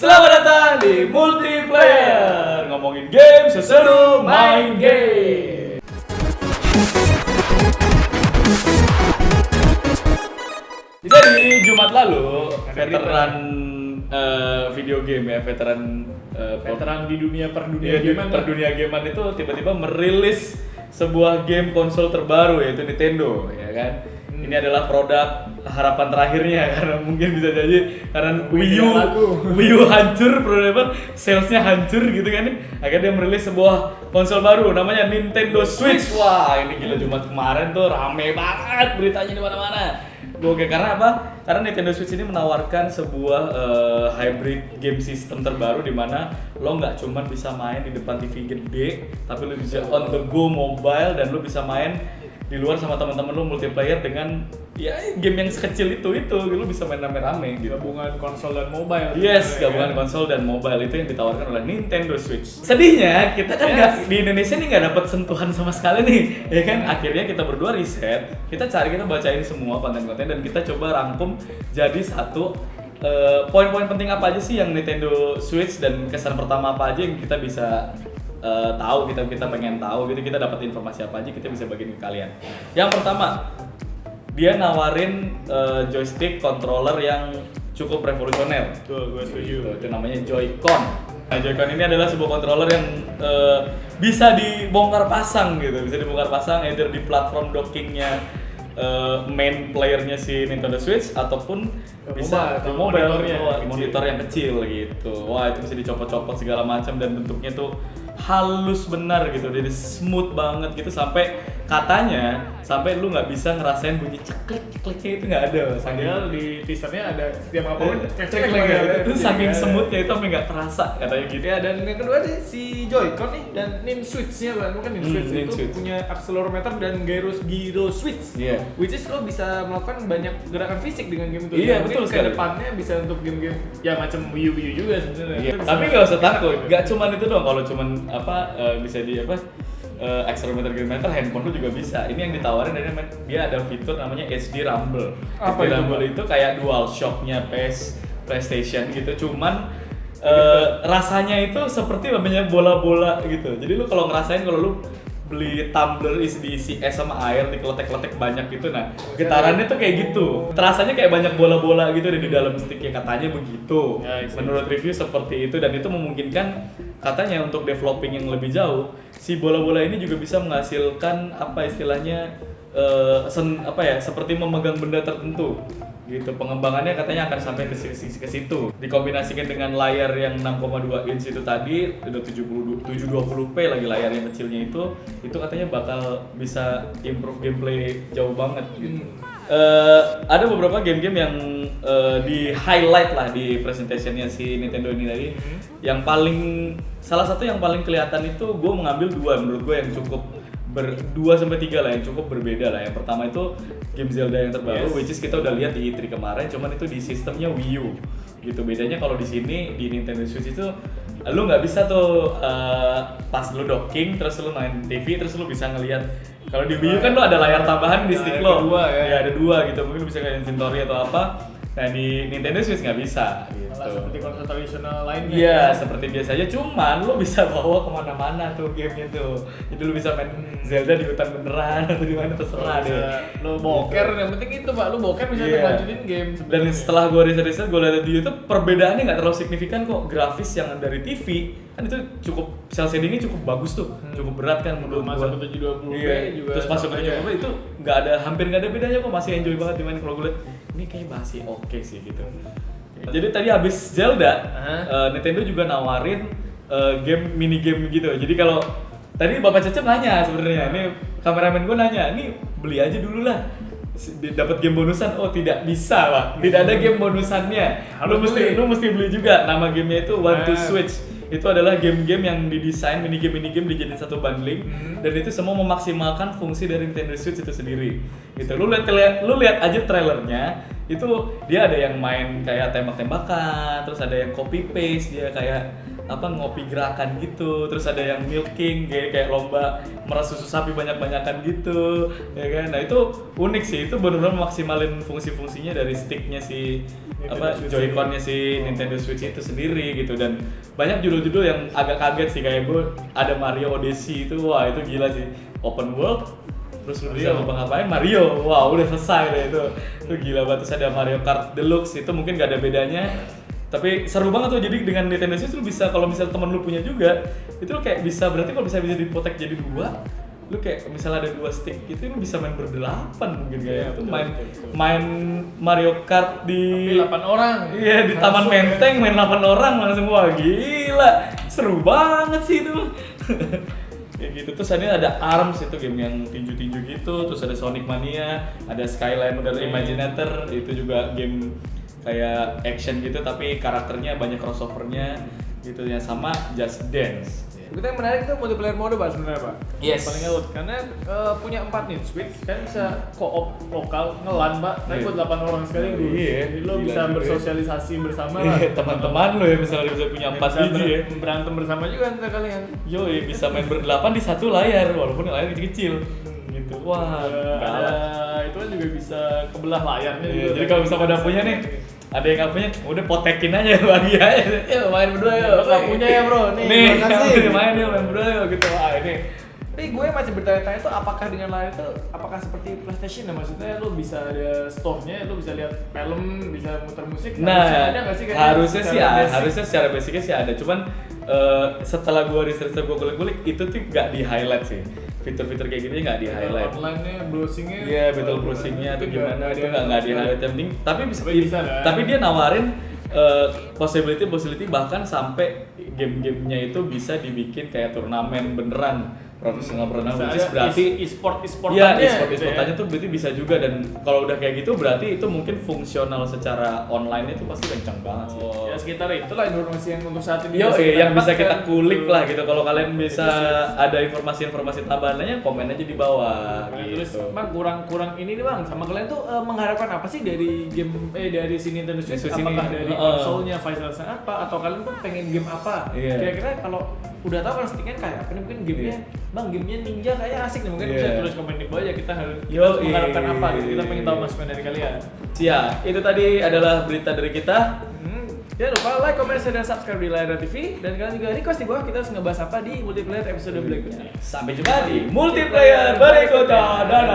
Selamat datang di Multiplayer, ngomongin game seseru main game. Jadi Jumat lalu, veteran video game ya, veteran di dunia perdunia gamean itu tiba-tiba merilis sebuah game konsol terbaru yaitu Nintendo, ya kan? Ini adalah produk harapan terakhirnya karena mungkin bisa jadi karena Wii U hancur, produk salesnya hancur gitu kan. Akhirnya dia merilis sebuah konsol baru namanya Nintendo Switch. Wah, ini gila, Jumat kemarin tuh rame banget beritanya di mana-mana. Oke, karena apa? Karena Nintendo Switch ini menawarkan sebuah hybrid game system terbaru di mana lo nggak cuma bisa main di depan TV gede, tapi lo bisa on the go mobile dan lo bisa main di luar sama teman-teman lo multiplayer dengan ya game yang sekecil itu lo bisa main rame-rame gitu. Gabungan konsol dan mobile. Yes, gabungan konsol dan mobile itu yang ditawarkan oleh Nintendo Switch. Sedihnya kita kan di Indonesia nih nggak dapat sentuhan sama sekali nih, ya kan? Akhirnya kita berdua riset, kita bacain semua konten-konten dan kita coba rangkum jadi satu poin-poin penting apa aja sih yang Nintendo Switch dan kesan pertama apa aja yang kita bisa tahu, kita pengen tahu gitu, kita dapat informasi apa aja kita bisa bagiin ke kalian. Yang pertama, dia nawarin joystick controller yang cukup revolusioner. Tuh, gue setuju. Itu namanya Joy-Con. Nah, Joy-Con ini adalah sebuah controller yang bisa dibongkar pasang gitu, either di platform dockingnya main playernya si Nintendo Switch ataupun bisa di monitor yang kecil gitu. Wah, itu bisa dicopot-copot segala macam dan bentuknya tuh halus benar gitu, jadi smooth banget gitu sampai lu nggak bisa ngerasain bunyi ceklek-cekliknya itu nggak ada. Padahal di teasernya ada setiap apapun ceklek itu saking smoothnya itu sampai nggak terasa katanya gitu. Ya, dan yang kedua nih si Joy-Con nih dan Nin Switch-nya bukan Nin Switch itu Switch punya accelerometer dan gyro switch. Iya. Which is lo bisa melakukan banyak gerakan fisik dengan game itu. Iya, betul sekali. Kedepannya bisa untuk game-game ya macam Wii U juga sebenarnya. Iya. Tapi nggak usah takut, nggak cuman itu doang. Kalau cuman bisa di accelerometer gyrometer, handphone lu juga bisa. Ini yang ditawarin dari dia ada fitur namanya HD Rumble. Apa HD itu, Rumble itu kayak DualShock-nya PlayStation gitu, cuman rasanya itu seperti namanya bola-bola gitu. Jadi lu kalau ngerasain kalau lu beli tumbler diisi es sama air, dikeletek-keletek banyak gitu, nah getarannya tuh kayak gitu. Terasanya kayak banyak bola-bola gitu di dalam sticknya, katanya begitu. Ya, menurut review seperti itu, dan itu memungkinkan katanya untuk developing yang lebih jauh. Si bola-bola ini juga bisa menghasilkan apa istilahnya seperti memegang benda tertentu gitu. Pengembangannya katanya akan sampai ke situ. Dikombinasikan dengan layar yang 6,2 inch itu tadi, udah 720p lagi layar yang kecilnya itu katanya bakal bisa improve gameplay jauh banget gitu. Ada beberapa game-game yang di highlight lah di presentationnya si Nintendo ini tadi. Yang salah satu yang paling kelihatan itu gue mengambil dua, menurut gue yang cukup 2-3 lah yang cukup berbeda lah. Yang pertama itu game Zelda yang terbaru, which is kita udah lihat di E3 kemarin, cuman itu di sistemnya Wii U gitu. Bedanya kalau di sini di Nintendo Switch itu lu nggak bisa tuh pas lu docking terus lu main TV terus lu bisa ngelihat. Kalau di Wii U kan lu ada layar tambahan di stick lo, ya ada dua gitu, mungkin lu bisa kayak inventory atau apa. Nah di Nintendo Switch nggak bisa gitu. Seperti konsol tradisional lainnya. Iya, seperti biasa aja, cuman lo bisa bawa kemana-mana tuh gamenya tuh. Jadi lo bisa main Zelda di hutan beneran atau di mana terserah deh. Lo boker, yang penting itu Pak, lo boker bisa lanjutin game. Dan setelah gue riset gue lihat di YouTube, perbedaannya nggak terlalu signifikan kok. Grafis yang dari TV kan itu cukup, cel shadingnya cukup bagus tuh, cukup berat kan menurut gue. Masuk ke 720p juga. Terus masuk ke 720p itu hampir nggak ada bedanya kok, masih enjoy banget dimain. Kalau gue lihat ini kayak masih oke sih gitu. Jadi tadi habis Zelda, Nintendo juga nawarin mini game gitu. Jadi kalau tadi Bapak Cecep nanya sebenarnya, ini kameramen gue nanya, ini beli aja dulu lah, dapat game bonusan. Oh tidak bisa Pak, tidak ada game bonusannya. Lu mesti beli juga. Nama gamenya itu One to Switch. Itu adalah game-game yang didesain, minigame dijadiin satu bundling, dan itu semua memaksimalkan fungsi dari Nintendo Switch itu sendiri. Gitu. Lu lihat aja trailernya, itu dia ada yang main kayak tembak-tembakan, terus ada yang copy paste, dia kayak apa ngopi gerakan gitu, terus ada yang milking kayak lomba meras susu sapi banyak-banyakan gitu, ya kan? Nah itu unik sih, itu benar-benar maksimalin fungsi-fungsinya dari sticknya si apa Joy-Con-nya si Nintendo Switch itu sendiri gitu, dan banyak judul-judul yang agak kaget sih, kayak gue ada Mario Odyssey itu, wah itu gila sih, open world terus lu bisa ngapa-ngapain Mario, wow udah selesai deh itu gila banget. Terus ada Mario Kart Deluxe, itu mungkin gak ada bedanya tapi seru banget tuh. Jadi dengan Nintendo Switch lu bisa, kalau misalnya temen lu punya juga itu lu kayak bisa, berarti kalau bisa dipotek jadi 2, lu kayak misalnya ada 2 stick gitu lu bisa main berdelapan mungkin kayak itu, main Mario Kart di 8 orang. Iya di Taman Menteng main 8 orang langsung, wah gila seru banget sih itu. Kayak gitu. Terus ada ARMS, itu game yang tinju-tinju gitu. Terus ada Sonic Mania, ada Skylander Imaginator, itu juga game kayak action gitu tapi karakternya banyak crossovernya gitu ya, sama Just Dance. Kita yang menarik itu multiplayer mode Pak sebenarnya Pak. Yes. Paling ngelut karena punya 4 nih Switch kan bisa co-op lokal ngelan Pak. Tapi buat 8 orang sekaligus. Iya. Jadi lo Gila bisa juga. bersosialisasi bersama lah. Iya, teman-teman lo ya misalnya bisa punya 4 biji ya. Berantem bersama juga antara kalian. Yoi, bisa main berdelapan di satu layar walaupun layar kecil-kecil. Gitu. Wah, Itu kan juga bisa kebelah layarnya iya, juga. jadi kalau bisa pada punya nih, ada yang nggak punya, udah potekin aja bagi aja. Yuk main berdua yuk. Nggak punya ya bro, nih Nih, makasih. main yuk main berdua yuk gitu. Wah ini. Tapi gue masih bertanya-tanya tuh apakah dengan layar itu apakah seperti PlayStation ya, maksudnya lo bisa ada store-nya, lo bisa lihat film, bisa muter musik. Nah, ada nggak sih kayaknya harusnya sih secara ada, basic? harusnya secara basicnya sih ada. Cuman setelah gue research, gue kulik-kulik, itu tuh nggak di highlight sih. Fitur-fitur kayak gini nggak di highlight. Online-nya, browsing-nya. Iya, betul browsing-nya atau gimana itu nggak di highlight. Yang penting, tapi bisa, kan? tapi dia nawarin possibility bahkan sampai game-gamenya itu bisa dibikin kayak turnamen beneran, profesional beneran, which is berarti e-sportannya. iya, e-sportannya tuh berarti bisa juga. Dan kalau udah kayak gitu berarti itu mungkin fungsional secara online itu pasti kencang banget sih. Ya sekitar itulah informasi yang untuk saat ini. Yo, bisa kita yang bisa dapatkan. kita kulik lah gitu. Kalau kalian bisa ada informasi-informasi tambahannya, komen aja di bawah. Nah, Gitu. terus bang kurang ini nih bang, sama kalian tuh mengharapkan apa sih dari game dari si Nintendo Switch? Switch Apakah ini, dari konsolnya, fasilitasnya apa? Atau kalian tuh pengen game apa? Iya. Kira-kira kalau udah tahu kan sticknya kayak apa nih, mungkin gamenya, bang gamenya ninja kayaknya asik nih, mungkin Iya. bisa tulis komen di bawah aja, kita harus Yo, mengharapkan apa gitu, kita pengen tahu masukan dari kalian. Ya, itu tadi adalah berita dari kita. Jangan lupa like, comment, share, dan subscribe di Layar TV. Dan kalian juga request di bawah kita harus ngebahas apa di multiplayer episode berikutnya. Sampai jumpa di multiplayer berikutnya. Dadah.